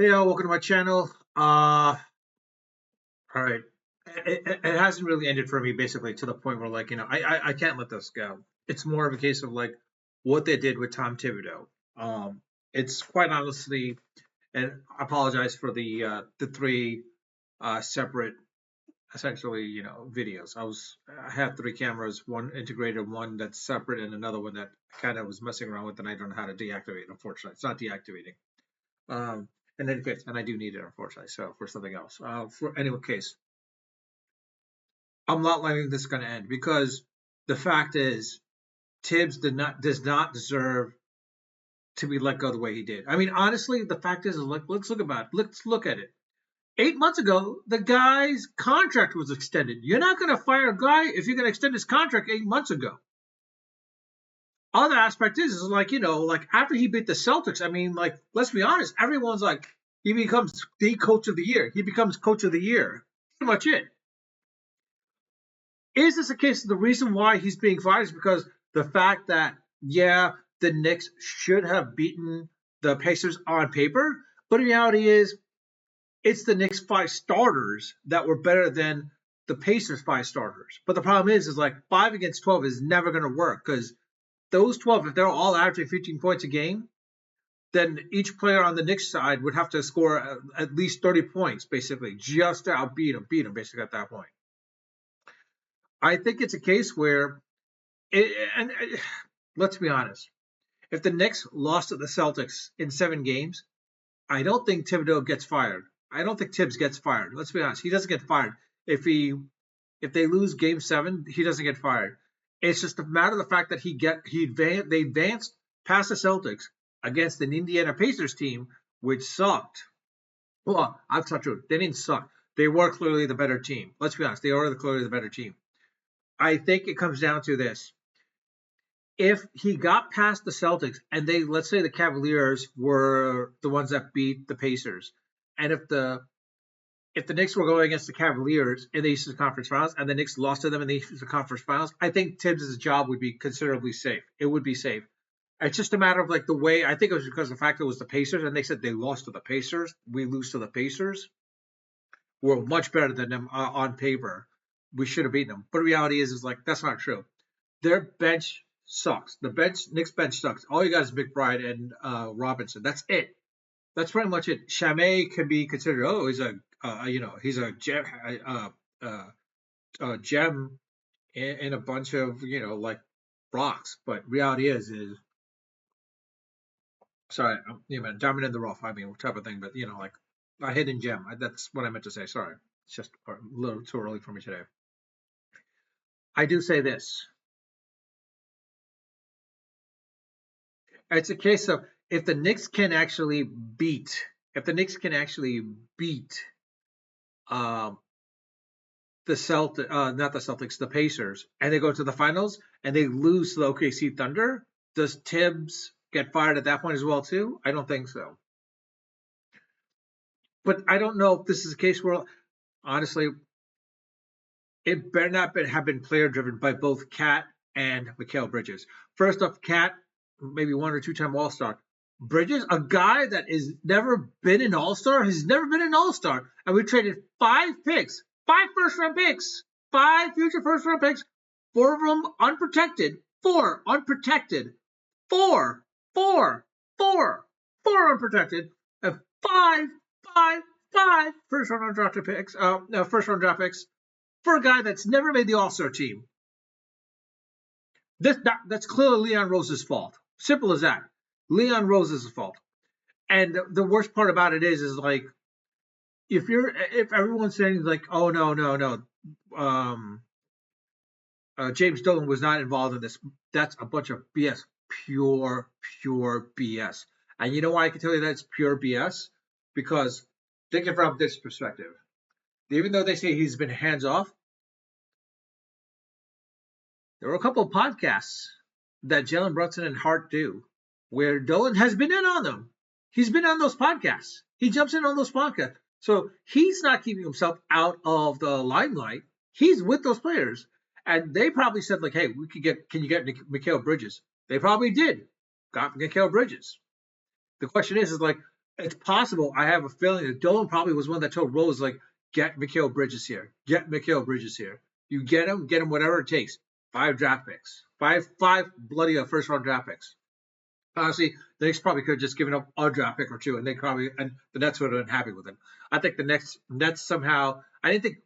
Hey, welcome to my channel. All right. It hasn't really ended for me, basically, to the point where, like, I can't let this go. It's more of a case of like what they did with Tom Thibodeau. It's quite honestly, and I apologize for the three separate, essentially, videos. I had three cameras, one integrated, one that's separate, and another one that kind of was messing around with, and I don't know how to deactivate. Unfortunately, it's not deactivating. Um, and then fifth, and I do need it, unfortunately, so for something else. For any case, I'm not letting this going to end because the fact is, Tibbs does not deserve to be let go the way he did. I mean, honestly, the fact is like, let's look at it. 8 months ago, the guy's contract was extended. You're not going to fire a guy if you're going to extend his contract 8 months ago. Other aspect is like, like after he beat the Celtics, I mean, like, let's be honest, everyone's like, he becomes the coach of the year. He becomes coach of the year. Pretty much it. Is this a case of the reason why he's being fired is because the fact that, yeah, the Knicks should have beaten the Pacers on paper, but the reality is it's the Knicks five starters that were better than the Pacers five starters. But the problem is like 5 against 12 is never going to work because those 12, if they're all averaging 15 points a game, then each player on the Knicks side would have to score at least 30 points, basically, just to beat them, basically, at that point. I think it's a case where, and let's be honest, if the Knicks lost to the Celtics in 7 games, I don't think Thibodeau gets fired. I don't think Tibbs gets fired. Let's be honest, he doesn't get fired. If they lose Game 7, he doesn't get fired. It's just a matter of the fact that they advanced past the Celtics against an Indiana Pacers team, which sucked. Well, I'll tell you, they didn't suck. They were clearly the better team. Let's be honest, they are clearly the better team. I think it comes down to this. If he got past the Celtics and let's say the Cavaliers were the ones that beat the Pacers, and if the Knicks were going against the Cavaliers in the Eastern Conference Finals and the Knicks lost to them in the Eastern Conference Finals, I think Tibbs' job would be considerably safe. It would be safe. It's just a matter of like the way. I think it was because of the fact it was the Pacers, and they said they lost to the Pacers. We lose to the Pacers. We're much better than them on paper. We should have beaten them. But the reality is like that's not true. Their bench sucks. Knicks bench sucks. All you got is McBride and Robinson. That's it. That's pretty much it. Chamay can be considered. Oh, he's a gem, gem in a bunch of like rocks. But reality is sorry, diamond in the rough. I mean, type of thing. But like a hidden gem. That's what I meant to say. Sorry, it's just a little too early for me today. I do say this. It's a case of if the Knicks can actually beat, um, not the Celtics, the Pacers, and they go to the finals and they lose to the OKC Thunder, does Tibbs get fired at that point as well too? I don't think so. But I don't know if this is a case where, honestly, it better not have been player driven by both Cat and Mikal Bridges. First off, Cat, maybe 1 or 2 time All Star. Bridges, a guy that has never been an All Star, has never been an All Star, and we traded 5 picks, 5 first round picks, 5 future first round picks, 4 of them unprotected, 4 unprotected, four, four, four unprotected, and five first round draft picks, first round draft picks for a guy that's never made the All Star team. That's clearly Leon Rose's fault. Simple as that. Leon Rose's fault. And the worst part about it is like if everyone's saying like, oh no, James Dolan was not involved in this, that's a bunch of BS, pure BS. And you know why I can tell you that's pure BS? Because think it from this perspective. Even though they say he's been hands off, there were a couple of podcasts that Jalen Brunson and Hart do where Dolan has been in on them. He's been on those podcasts. He jumps in on those podcasts. So he's not keeping himself out of the limelight. He's with those players. And they probably said, like, hey, can you get Mikal Bridges? They probably did. Got Mikal Bridges. The question is like, it's possible. I have a feeling that Dolan probably was one that told Rose, like, get Mikal Bridges here. Get Mikal Bridges here. You get him whatever it takes. 5 draft picks. Five bloody first round draft picks. Honestly, the Knicks probably could have just given up a draft pick or two, and they probably and the Nets would have been happy with it. I think the Nets somehow. I didn't think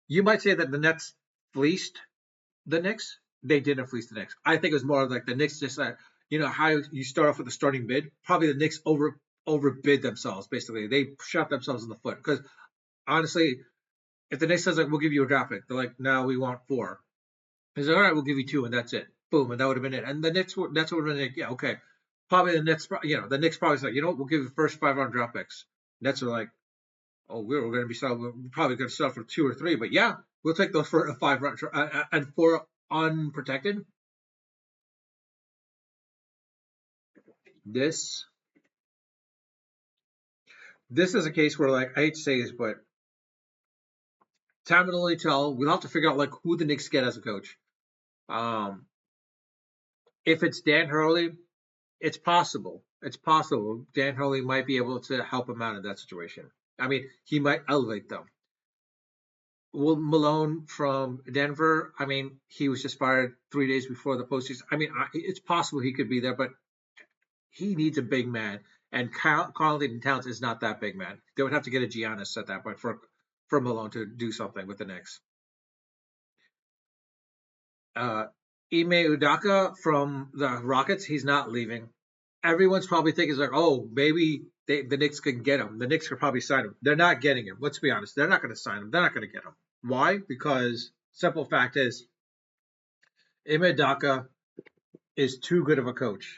you might say that the Nets fleeced the Knicks. They didn't fleece the Knicks. I think it was more like the Knicks just how you start off with a starting bid. Probably the Knicks overbid themselves. Basically, they shot themselves in the foot because honestly, if the Knicks says like we'll give you a draft pick, they're like, no, we want four. He's like, all right, we'll give you two, and that's it. Boom, and that would have been it. And the Knicks, that's what would have been like, yeah, okay. Probably the Nets, the Knicks probably like, you know what, we'll give you the first 5 round draft picks. Nets are like, oh, we're going to be selling, we're probably going to sell for 2 or 3, but yeah, we'll take those for a 5 round and 4 unprotected. This this is a case where, like, I hate to say this, but time will only tell. We'll have to figure out like who the Knicks get as a coach. Um, if it's Dan Hurley, it's possible. It's possible Dan Hurley might be able to help him out in that situation. I mean, he might elevate them. Will Malone from Denver? I mean, he was just fired 3 days before the postseason. I mean, it's possible he could be there, but he needs a big man, and Carlton Towns is not that big man. They would have to get a Giannis at that point for Malone to do something with the Knicks. Uh, Ime Udaka from the Rockets, he's not leaving. Everyone's probably thinking like, oh, maybe the Knicks can get him. The Knicks could probably sign him. They're not getting him. Let's be honest. They're not going to sign him. They're not going to get him. Why? Because simple fact is, Ime Udaka is too good of a coach,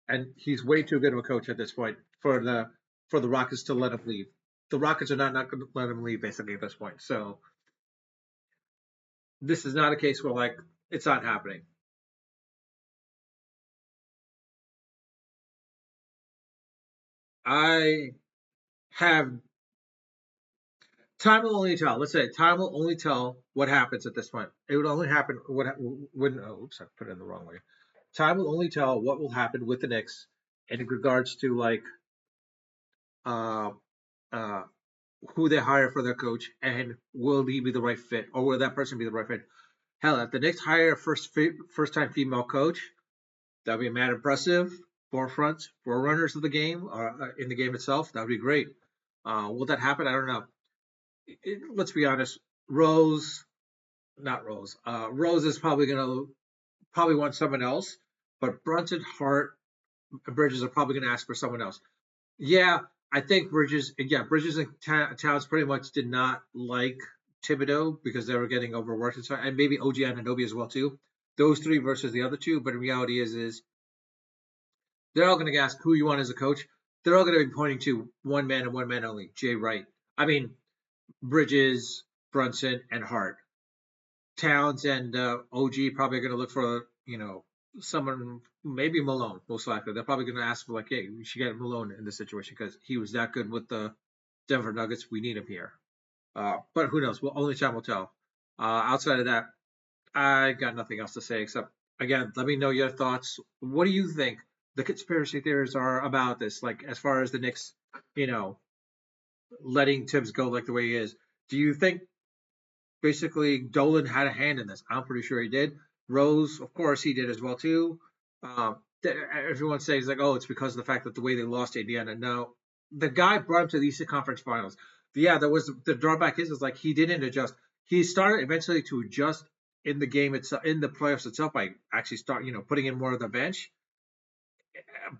and he's way too good of a coach at this point for the Rockets to let him leave. The Rockets are not going to let him leave basically at this point. So this is not a case where like it's not happening. I have time will only tell. Let's say time will only tell what happens at this point. It would only happen when. Oh, oops, I put it in the wrong way. Time will only tell what will happen with the Knicks in regards to like uh uh who they hire for their coach and will he be the right fit or will that person be the right fit? Hell, if the Knicks hire a first time female coach, that'd be mad impressive. Forerunners of the game, in the game itself, that would be great. Will that happen? I don't know. Let's be honest. Rose, not Rose. Rose is probably want someone else, but Brunson, Hart, Bridges are probably gonna ask for someone else. Yeah, I think Bridges and Towns pretty much did not like Thibodeau because they were getting overworked and so, and maybe OG Anunoby as well too. Those three versus the other two, but in reality is they're all going to ask who you want as a coach. They're all going to be pointing to one man and one man only, Jay Wright. I mean, Bridges, Brunson, and Hart. Towns and OG probably going to look for someone, maybe Malone, most likely. They're probably going to ask for like, hey, we should get Malone in this situation because he was that good with the Denver Nuggets. We need him here. But who knows? Well, only time will tell. Outside of that, I got nothing else to say except again, let me know your thoughts. What do you think the conspiracy theories are about this? Like as far as the Knicks, you know, letting Tibbs go like the way he is. Do you think basically Dolan had a hand in this? I'm pretty sure he did. Rose, of course, he did as well too. Um, Everyone says like, oh, it's because of the fact that the way they lost Indiana. No, the guy brought him to the Eastern Conference Finals. Yeah, there was the drawback is like he didn't adjust. He started eventually to adjust in the game itself, in the playoffs itself, by actually putting in more of the bench.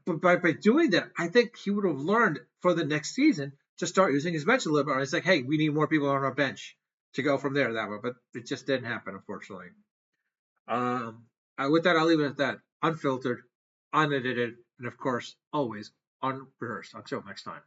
But by doing that, I think he would have learned for the next season to start using his bench a little bit. It's like, hey, we need more people on our bench to go from there that way. But it just didn't happen, unfortunately. With that, I'll leave it at that. Unfiltered, unedited, and of course, always unrehearsed. Until next time.